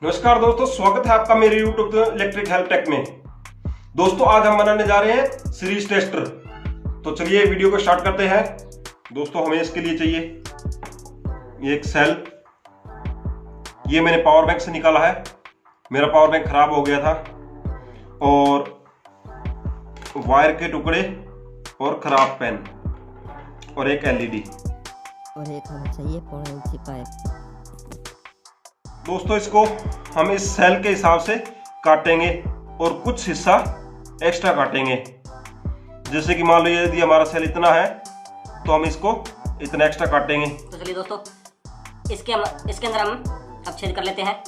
नमस्कार दोस्तों, स्वागत है आपका मेरे YouTube इलेक्ट्रिक हेल्प टेक में। दोस्तों आज हम बनाने जा रहे हैं सीरीज टेस्टर। तो चलिए वीडियो को स्टार्ट करते हैं। दोस्तों हमें इसके लिए चाहिए ये एक सेल। ये मैंने पावर बैंक से निकाला है, मेरा पावर बैंक खराब हो गया था। और वायर के टुकड़े और खराब पेन और एक एलईडी और एक हमें चाहिए पौने इंची पाइप। दोस्तों इसको हम इस सेल के हिसाब से काटेंगे और कुछ हिस्सा एक्स्ट्रा काटेंगे। जैसे कि मान लो यदि हमारा सेल इतना है तो हम इसको इतना एक्स्ट्रा काटेंगे। तो चलिए दोस्तों इसके अंदर हम अब छेद कर लेते हैं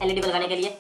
एलईडी को लगाने के लिए।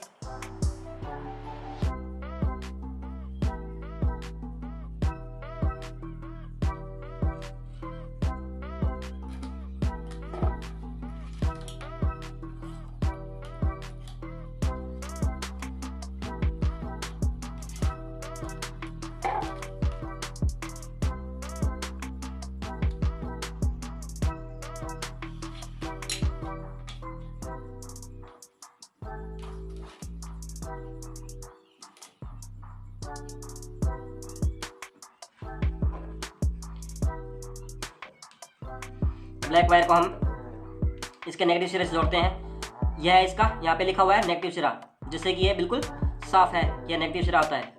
ब्लैक वायर को हम इसके नेगेटिव सिरे से जोड़ते हैं। यह है इसका, यहाँ पे लिखा हुआ है नेगेटिव सिरा, जिससे कि ये बिल्कुल साफ है, यह नेगेटिव सिरा होता है।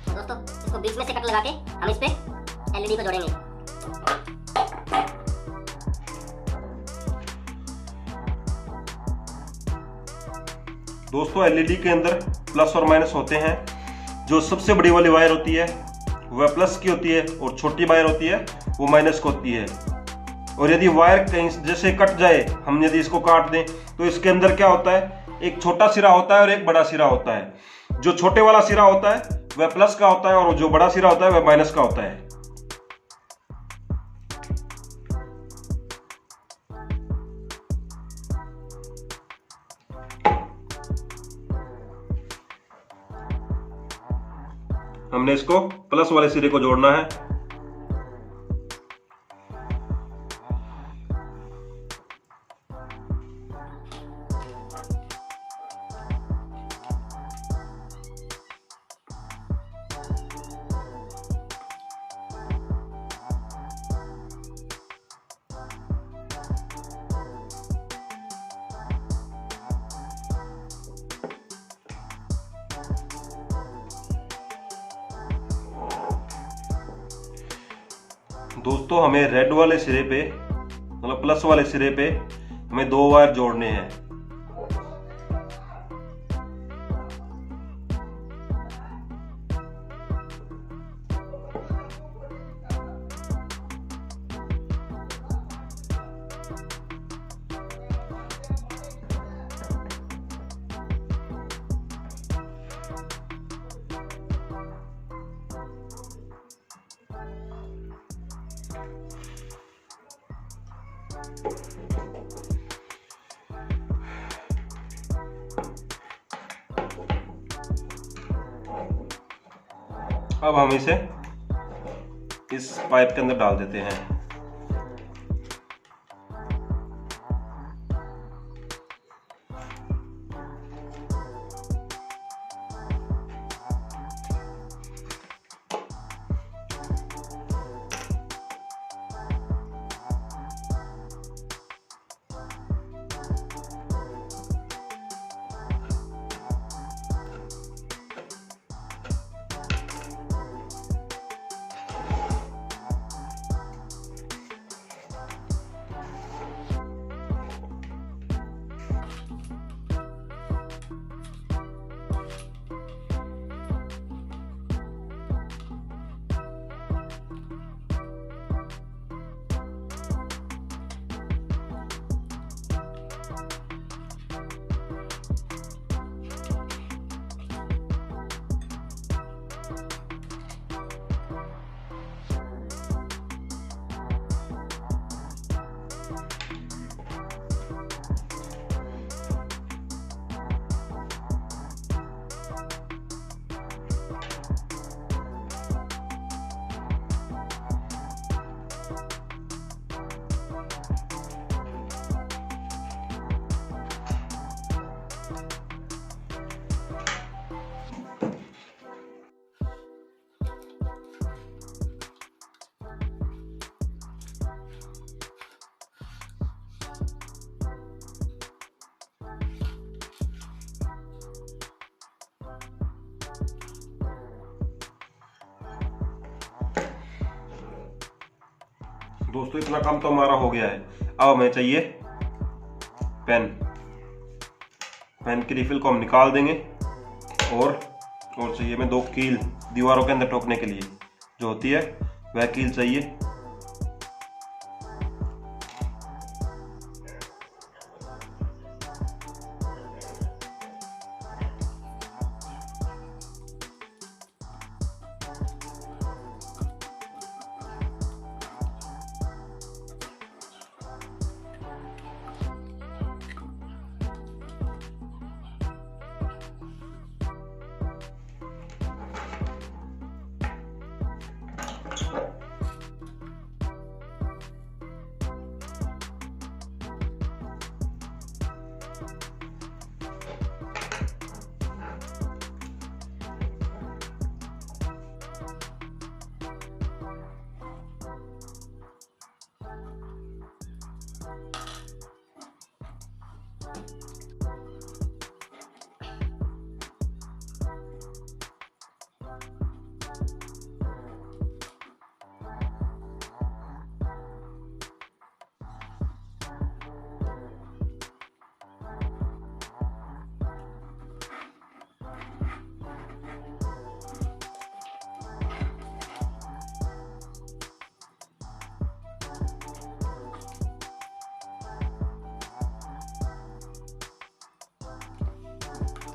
दोस्तों इसको बीच में से कट लगा के हम इस पे एलईडी को जोड़ेंगे। दोस्तों एलईडी के अंदर प्लस और माइनस होते हैं। जो सबसे बड़ी वाली वायर होती है वह प्लस की होती है और छोटी वायर होती है वो माइनस की होती है। और यदि वायर कहीं जैसे कट जाए, हम यदि इसको काट दें तो इसके अंदर क्या होता है, एक छोटा सिरा होता है और एक बड़ा सिरा होता है। जो छोटे वाला सिरा होता है वह प्लस का होता है और जो बड़ा सिरा होता है वह माइनस का होता है। हमने इसको प्लस वाले सिरे को जोड़ना है। दोस्तों हमें रेड वाले सिरे पे, मतलब प्लस वाले सिरे पे हमें 2 वायर जोड़ने हैं। अब हम इसे इस पाइप के अंदर डाल देते हैं। दोस्तों इतना काम तो हमारा हो गया है। अब हमें चाहिए पेन। पेन की रिफिल को हम निकाल देंगे और चाहिए हमें 2 कील दीवारों के अंदर ठोकने के लिए जो होती है वह कील चाहिए।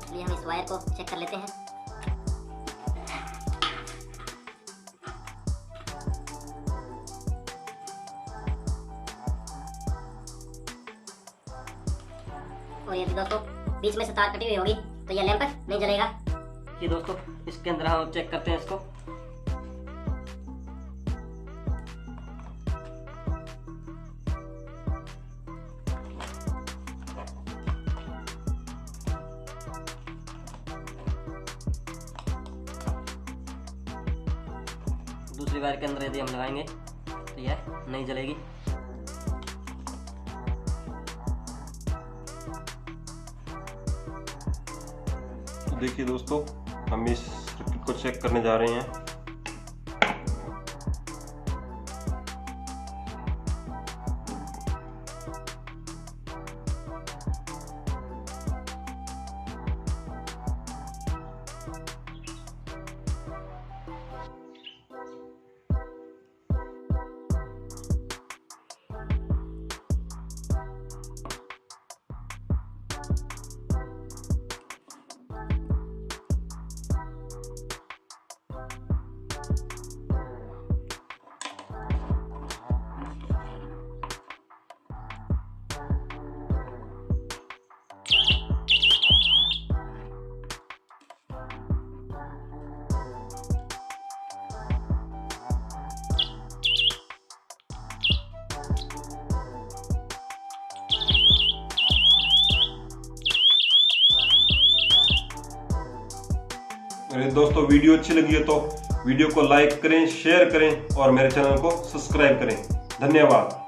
इसलिए हम इस वायर को चेक कर लेते हैं। और ये दोस्तों बीच में से तार कटी हुई होगी तो यह लैंप नहीं जलेगा। ये दोस्तों इसके अंदर हम चेक करते हैं इसको। दूसरी वायर के अंदर यदि हम लगाएंगे तो यह नहीं जलेगी। देखिए दोस्तों हम इस सर्किट को चेक करने जा रहे हैं। अरे दोस्तों वीडियो अच्छी लगी है तो वीडियो को लाइक करें, शेयर करें और मेरे चैनल को सब्सक्राइब करें। धन्यवाद।